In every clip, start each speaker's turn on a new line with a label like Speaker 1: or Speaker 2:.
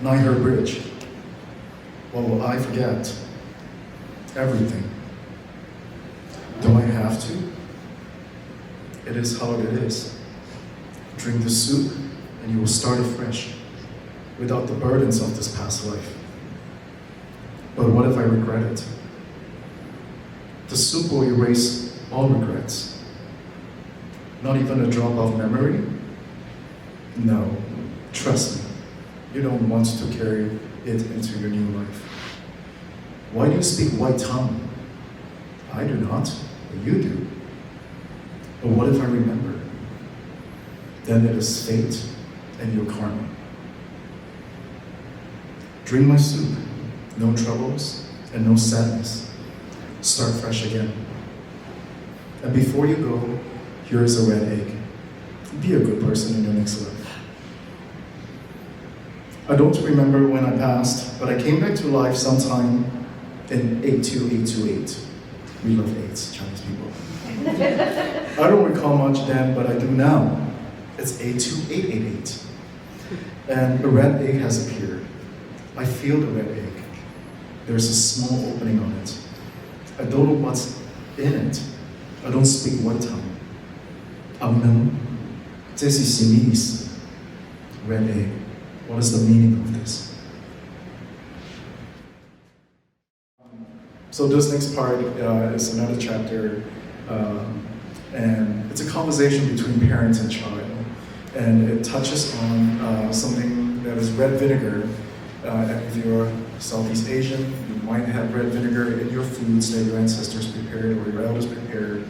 Speaker 1: Niger Bridge. What will I forget? Everything. Do I have to? It is how it is. Drink the soup and you will start afresh, without the burdens of this past life. But what if I regret it? The soup will erase all regrets. Not even a drop of memory? No, trust me, you don't want to carry it into your new life. Why do you speak white tongue? I do not, but you do. But what if I remember? Then it is fate and your karma. Drink my soup, no troubles and no sadness. Start fresh again. And before you go, here is a red egg. Be a good person in your next life. I don't remember when I passed, but I came back to life sometime in 82828. We love eights, Chinese people. I don't recall much then, but I do now. It's 82888. And a red egg has appeared. I feel the red egg. There's a small opening on it. I don't know what's in it. I don't speak white tongue. This is red egg. What is the meaning of this? So this next part is another chapter, and it's a conversation between parent and child, and it touches on something that is red vinegar. If you're Southeast Asian, you might have red vinegar in your foods that your ancestors prepared or your elders prepared.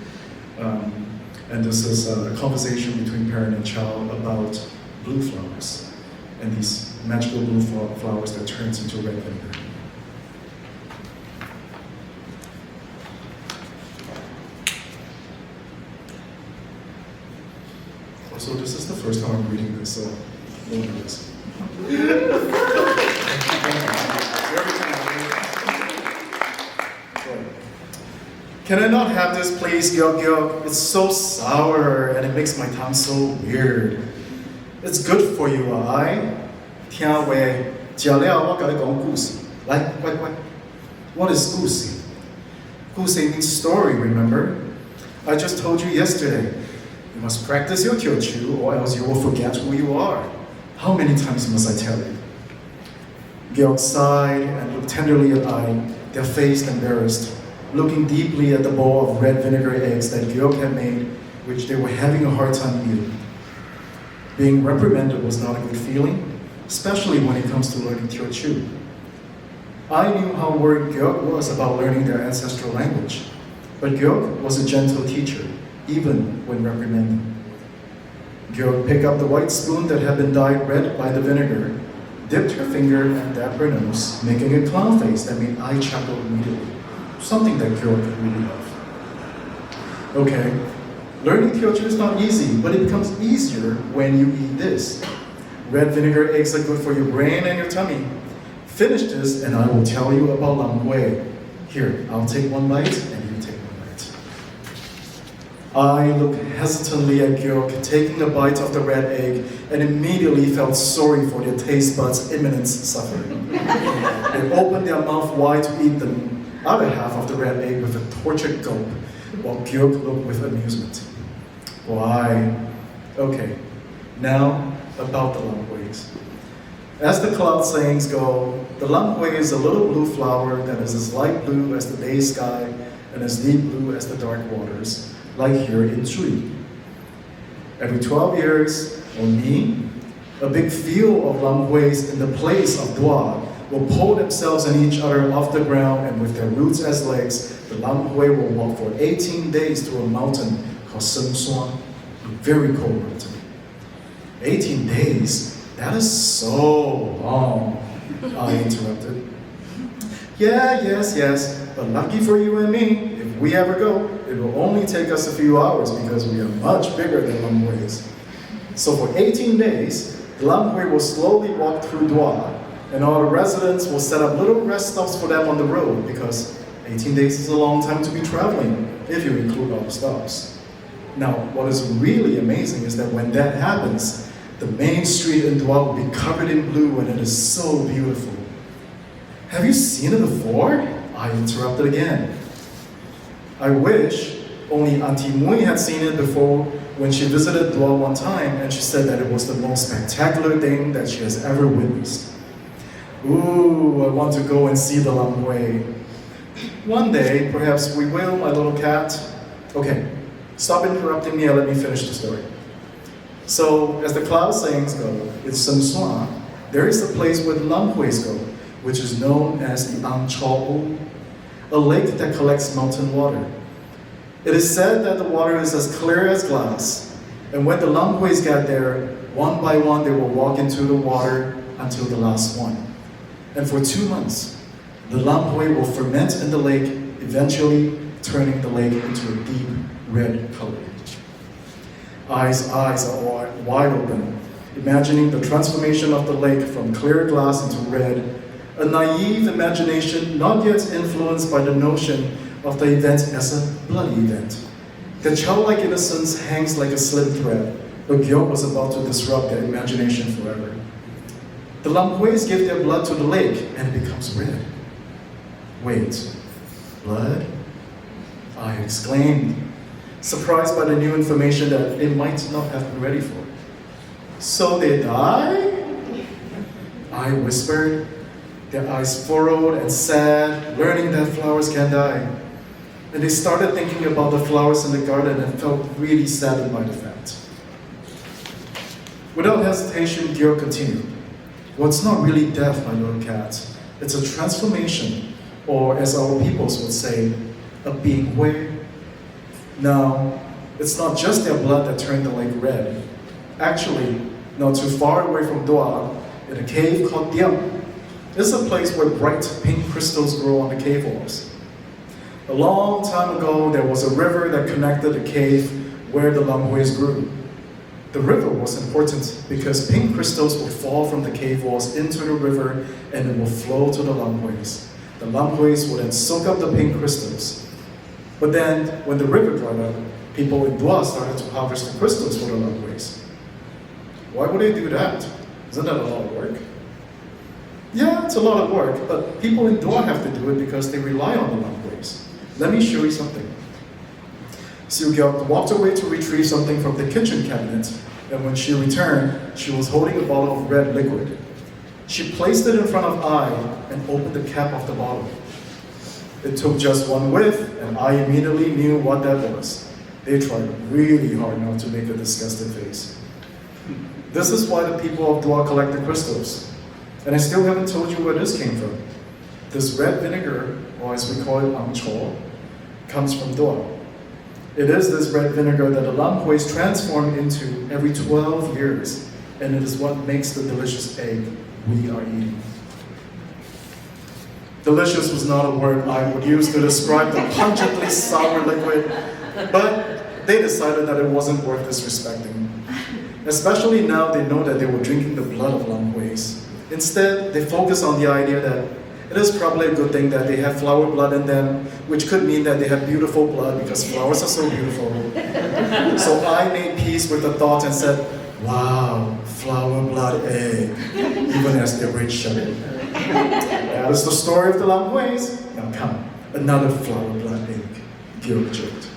Speaker 1: And this is a conversation between parent and child about blue flowers and these magical blue flowers that turns into red vinegar. Also, this is the first time I'm reading this, so no nervous. Can I not have this, please, Gyok? It's so sour and it makes my tongue so weird. It's good for you, I. 听话，食了我甲你讲故事。来，乖乖。What is 故事? 故事 means story, remember? I just told you yesterday. You must practice your Teochew or else you will forget who you are. How many times must I tell you? Gyok sighed and looked tenderly at I, their face embarrassed, looking deeply at the bowl of red vinegar eggs that Gyok had made, which they were having a hard time eating. Being reprimanded was not a good feeling, especially when it comes to learning Teochew. I knew how worried Gyok was about learning their ancestral language, but Gyok was a gentle teacher, even when reprimanding. Gyok picked up the white spoon that had been dyed red by the vinegar, dipped her finger and dabbed her nose, making a clown face that made I chuckle immediately. Something that Gyok really loved. Okay, learning Teochew is not easy, but it becomes easier when you eat this. Red vinegar eggs are good for your brain and your tummy. Finish this and I will tell you about Lam Hui. Here, I'll take one bite and you take one bite. I looked hesitantly at Gyok taking a bite of the red egg and immediately felt sorry for their taste buds' imminent suffering. They opened their mouth wide to eat the other half of the red egg with a tortured gulp, while Gyok looked with amusement. Why? Okay, now about the Lam Huis. As the cloud sayings go, the Lam Hui is a little blue flower that is as light blue as the day sky and as deep blue as the dark waters, like here in Zhui. Every 12 years, on me, a big field of Lam Huis in the place of Dua will pull themselves and each other off the ground, and with their roots as legs, the Lam Hui will walk for 18 days to a mountain called Seng Suan, a very cold mountain. 18 days? That is so long, I interrupted. Yeah, yes, but lucky for you and me, if we ever go, it will only take us a few hours because we are much bigger than Lam Huis. So for 18 days, the Lam Hui will slowly walk through Dua, and all the residents will set up little rest stops for them on the road because 18 days is a long time to be traveling, if you include all the stops. Now, what is really amazing is that when that happens, The main street in Dua will be covered in blue and it is so beautiful. Have you seen it before? I interrupted again. I wish only Auntie Mui had seen it before when she visited Dua one time, and she said that it was the most spectacular thing that she has ever witnessed. Ooh, I want to go and see the Lamhui. One day, perhaps we will, my little cat. Okay, stop interrupting me and let me finish the story. So, as the cloud sayings go, in Semsua, there is a place where the Lamhuis go, which is known as the Ang Cho, a lake that collects mountain water. It is said that the water is as clear as glass, and when the Lamhuis get there, one by one they will walk into the water until the last one. And for 2 months, the Lamhui will ferment in the lake, eventually turning the lake into a deep red color. Eyes are wide open, imagining the transformation of the lake from clear glass into red, a naive imagination not yet influenced by the notion of the event as a bloody event. The childlike innocence hangs like a slim thread, but guilt was about to disrupt their imagination forever. The Lamhuis give their blood to the lake, and it becomes red. Wait, blood? I exclaimed, surprised by the new information that they might not have been ready for. So they die? I whispered, their eyes furrowed and sad, learning that flowers can die. And they started thinking about the flowers in the garden and felt really saddened by the fact. Without hesitation, Gyo continued. Well, it's not really death, my little cat. It's a transformation, or as our peoples would say, a being way. Now, it's not just their blood that turned the lake red. Actually, not too far away from Dua, in a cave called Diam, is a place where bright pink crystals grow on the cave walls. A long time ago, there was a river that connected the cave where the Lamhuis grew. The river was important because pink crystals would fall from the cave walls into the river and it would flow to the Lamhuis. The Lamhuis would then soak up the pink crystals. But then, when the river dried up, people in Dua started to harvest the crystals for the Lamhuis. Why would they do that? Isn't that a lot of work? Yeah, it's a lot of work, but people in Dua have to do it because they rely on the Lamhuis. Let me show you something. Siu Gyok walked away to retrieve something from the kitchen cabinet, and when she returned, she was holding a bottle of red liquid. She placed it in front of I and opened the cap of the bottle. It took just one whiff, and I immediately knew what that was. They tried really hard not to make a disgusted face. This is why the people of Dua collect the crystals. And I still haven't told you where this came from. This red vinegar, or as we call it, Ang Cho, comes from Dua. It is this red vinegar that the Lamhuis transform into every 12 years, and it is what makes the delicious egg we are eating. Delicious was not a word I would use to describe the pungently sour liquid, but they decided that it wasn't worth disrespecting. Especially now they know that they were drinking the blood of Lamhuis. Instead, they focus on the idea that it is probably a good thing that they have flower blood in them, which could mean that they have beautiful blood because flowers are so beautiful. So I made peace with the thought and said, wow, flower blood egg, even as the rich shut it. That is the story of the Lamhuis. Now come, another flower blood egg, Gyo joked.